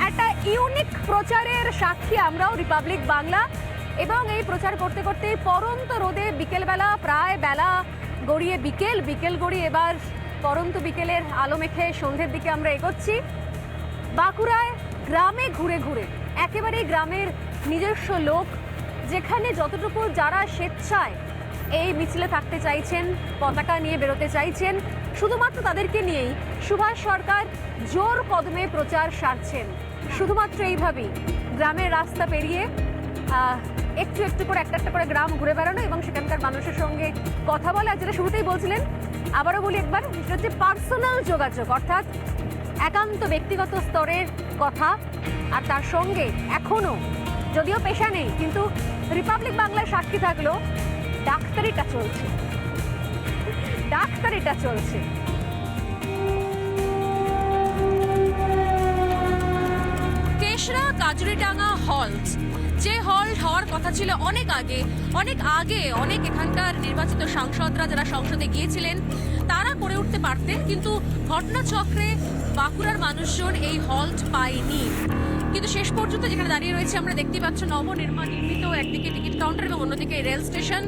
একটা ইউনিক প্রচারের সাক্ষী আমরাও, রিপাবলিক বাংলা। এবং এই প্রচার করতে করতে পরন্ত রোদে বিকেলবেলা, প্রায় বেলা গড়িয়ে বিকেল গড়িয়ে এবার পরন্ত বিকেলের আলো মেখে সন্ধ্যের দিকে আমরা এগোচ্ছি। বাঁকুড়ায় গ্রামে ঘুরে ঘুরে একেবারেই গ্রামের নিজস্ব লোক, যেখানে যতটুকু যারা স্বেচ্ছায় এই মিছিলে থাকতে চাইছেন, পতাকা নিয়ে বেরোতে চাইছেন, শুধুমাত্র তাদেরকে নিয়েই সুভাষ সরকার জোর কদমে প্রচার সারছেন। শুধুমাত্র এইভাবেই গ্রামের রাস্তা পেরিয়ে একটু একটু করে একটা করে গ্রাম ঘুরে বেড়ানো এবং সেখানকার মানুষের সঙ্গে কথা বলা, যেটা শুরুতেই বলছিলেন, আবারও বলি একবার, সেটা হচ্ছে পার্সোনাল যোগাযোগ, অর্থাৎ একান্ত ব্যক্তিগত স্তরের কথা। আর তার সঙ্গে এখনো যদিও পেশা নেই, কিন্তু রিপাবলিক বাংলার সাক্ষী থাকলো, ডাক্তারিটা চলছে। তেসরা কাজুরিডাঙ্গা হলস যে হল হওয়ার কথা ছিল অনেক আগে অনেক এখানকার নির্বাচিত সাংসদরা যারা সংসদে গিয়েছিলেন তারা করে উঠতে পারতেন, কিন্তু ঘটনাচক্রে বাঁকুড়ার মানুষজন এই হল্ট পায়নি। কিন্তু শেষ পর্যন্ত যেখানে দাঁড়িয়ে রয়েছে আমরা দেখতে পাচ্ছি নবনির্মিত একদিকে টিকিট কাউন্টার এবং অন্যদিকে রেল স্টেশন।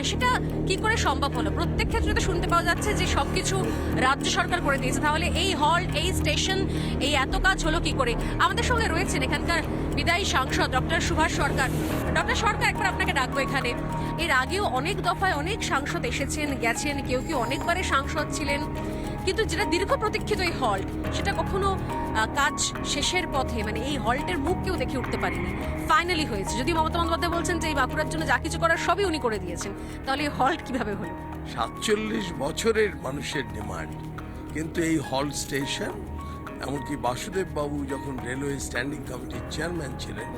সেটা কি করে সম্ভব হলো? প্রত্যেক ক্ষেত্রে তো শুনতে পাওয়া যাচ্ছে যে সবকিছু রাজ্য সরকার করে দিয়েছে, তাহলে এই হল্ট, এই স্টেশন, এই এত কাজ হলো কি করে? আমাদের সঙ্গে রয়েছেন এখানকার বিদায়ী সাংসদ ডক্টর সুভাষ সরকার। ডক্টর সরকার, একবার আপনাকে ডাকবো এখানে। এর আগেও অনেক দফায় অনেক সাংসদ এসেছেন গেছেন, কেউ কেউ অনেকবারে সাংসদ ছিলেন, কিন্তু যেটা দীর্ঘ প্রতীক্ষিত এই হল্ট, সেটা কখনো কাজ শেষের পথে, মানে এই হল্টের মুখ কেউ দেখে উঠতে পারেনি। ফাইনালি হয়েছে, যদি মমতা বন্দ্যোপাধ্যায় বলছেন যে এই বাঁকুড়ার জন্য যা কিছু করার সবই উনি করে দিয়েছেন, তাহলে এই হল্ট কিভাবে হলো? 47 বছরের মানুষের ডিমান্ড, কিন্তু এই হল্ট স্টেশন, এমনকি বাসুদেব বাবু যখন রেলওয়ে স্ট্যান্ডিং কমিটির চেয়ারম্যান ছিলেন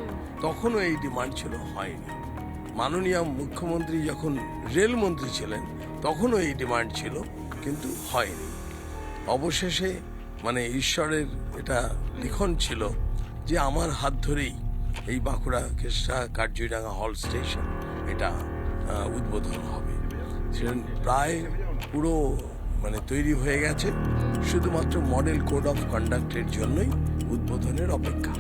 তখনও এই ডিমান্ড ছিল, হয়নি। মাননীয় মুখ্যমন্ত্রী যখন রেলমন্ত্রী ছিলেন তখনও এই ডিমান্ড ছিল, কিন্তু হয়নি। অবশেষে মানে ঈশ্বরের এটা লিখন ছিল যে আমার হাত ধরেই এই বাঁকুড়া কেশরা কার্যডাঙ্গা হল স্টেশন এটা উদ্বোধন হবে। সেটা প্রায় পুরো মানে তৈরি হয়ে গেছে, শুধুমাত্র মডেল কোড অফ কন্ডাক্টের জন্যই উদ্বোধনের অপেক্ষা।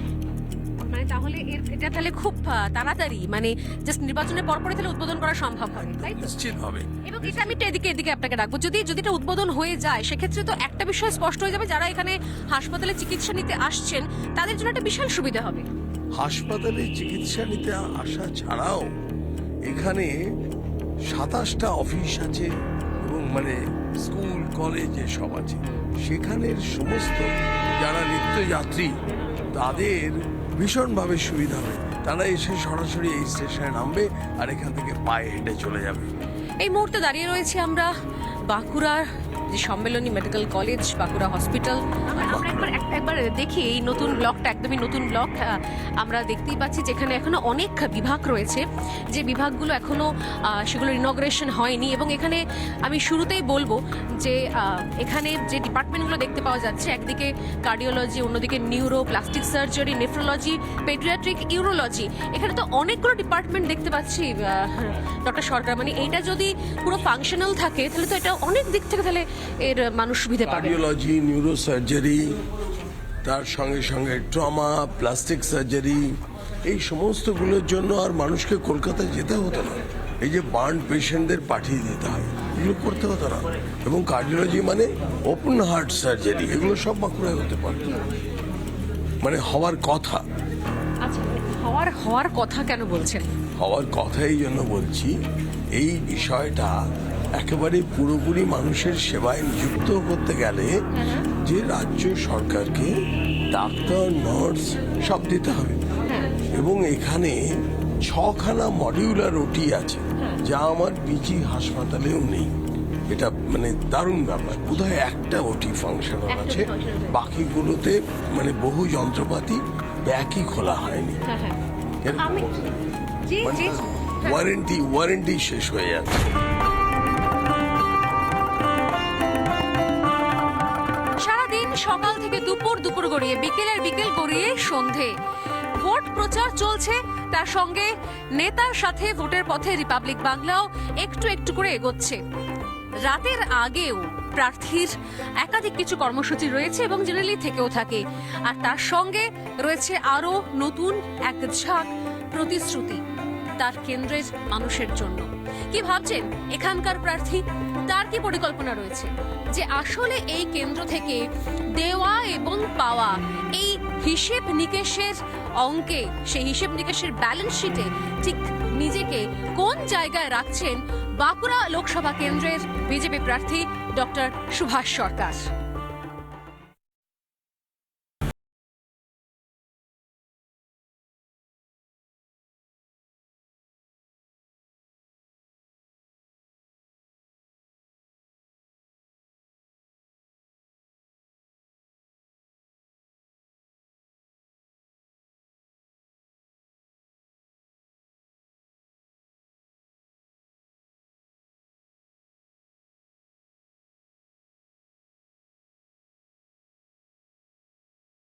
মানে তাহলে এটা তাহলে খুব তাড়াতাড়ি, মানে জাস্ট নির্বাচনের পরপরই তাহলে উদ্বোধন করা সম্ভব হবে, তাই তো? নিশ্চিত হবে। এবং এটা আমি এদিকে আপনাকে ডাকবো, যদি এটা উদ্বোধন হয়ে যায় সেক্ষেত্রে তো একটা বিষয় স্পষ্ট হয়ে যাবে, যারা এখানে হাসপাতালে চিকিৎসা নিতে আসছেন তাদের জন্য একটা বিশাল সুবিধা হবে। হাসপাতালে চিকিৎসা নিতে আসা ছাড়াও এখানে 27টা অফিস আছে এবং মানে স্কুল কলেজ সব আছে, সেখানের সমস্ত যারা নিত্যযাত্রী তাদের ভীষণভাবে সুবিধা হবে। তারা এসে সরাসরি এই স্টেশনে নামবে আর এখান থেকে পায়ে হেঁটে চলে যাবে। এই মুহূর্তে দাঁড়িয়ে রয়েছে আমরা বাঁকুড়ার যে Sammilani medical college, Bankura hospital. আমরা একবার দেখি এই নতুন ব্লকটা, একদমই নতুন ব্লক। আমরা দেখতেই পাচ্ছি যেখানে এখনো অনেক বিভাগ রয়েছে, যে বিভাগগুলো এখনো সেগুলোর ইনগ্রেশন হয়নি। এবং এখানে আমি শুরুতেই বলবো যে এখানে যে ডিপার্টমেন্টগুলো দেখতে পাওয়া যাচ্ছে, একদিকে কার্ডিওলজি, অন্যদিকে neuro, plastic surgery, nephrology, paediatric, urology, এখানে তো অনেকগুলো ডিপার্টমেন্ট দেখতে পাচ্ছি ডক্টর সরকার। মানে এইটা যদি পুরো ফাংশনাল থাকে তাহলে তো এটা অনেক দিক থেকে তাহলে এর মানুষ সুবিধা পাবে। কার্ডিওলজি, নিউরো সার্জারি, তার সঙ্গে সঙ্গে ট্রমা, প্লাস্টিক সার্জারি, এই সমস্তগুলোর জন্য আর মানুষকে কলকাতায় যেতে হতো না। এই যে বার্ন পেশেন্টদের পাঠিয়ে দিতে হয়, এগুলো করতে হতো না। এবং কার্ডিওলজি মানে ওপেন হার্ট সার্জারি, এগুলো সব বাঁকুড়ায় হতে পারে, মানে হওয়ার কথা। আচ্ছা, হওয়ার কথা কেন বলছেন? হওয়ার কথা এই জন্য বলছি, এই বিষয়টা একেবারে পুরোপুরি মানুষের সেবায় নিযুক্ত করতে গেলে যে রাজ্য সরকারকে ডাক্তার, নার্স সব দিতে হবে। এবং এখানে 6খানা মডিউলার ওটি আছে, যা আমার পিজি হাসপাতালেও নেই। এটা মানে দারুণ ব্যাপার। বোধহয় একটা ওটি ফাংশনাল আছে, বাকিগুলোতে মানে বহু যন্ত্রপাতি ব্যাকই খোলা হয়নি। ওয়ারেন্টি শেষ হয়ে যাচ্ছে। সারাদিন সকাল থেকে দুপুর গড়িয়ে বিকেল গড়িয়ে সন্ধে ভোট প্রচার চলছে, তার সঙ্গে নেতার সাথে ভোটের পথে রিপাবলিক বাংলাও একটু করে এগোচ্ছে। রাতের আগেও প্রার্থীর একাধিক কিছু কর্মসূচি রয়েছে এবং জেনারেলি থেকেও থাকে, আর তার সঙ্গে রয়েছে আরো নতুন এক ঝাঁক প্রতিশ্রুতি তার কেন্দ্রের মানুষের জন্য। কি ভাবছেন এখানকার প্রার্থী? তার কি পরিকল্পনা রয়েছে যে আসলে এই কেন্দ্র থেকে দেওয়া এবং পাওয়া এই হিসেব নিকেশের অঙ্কে, সেই হিসেব নিকেশের ব্যালেন্স শিটে ঠিক নিজেকে কোন জায়গায় রাখছেন বাঁকুড়া লোকসভা কেন্দ্রের বিজেপি প্রার্থী ডক্টর সুভাষ সরকার?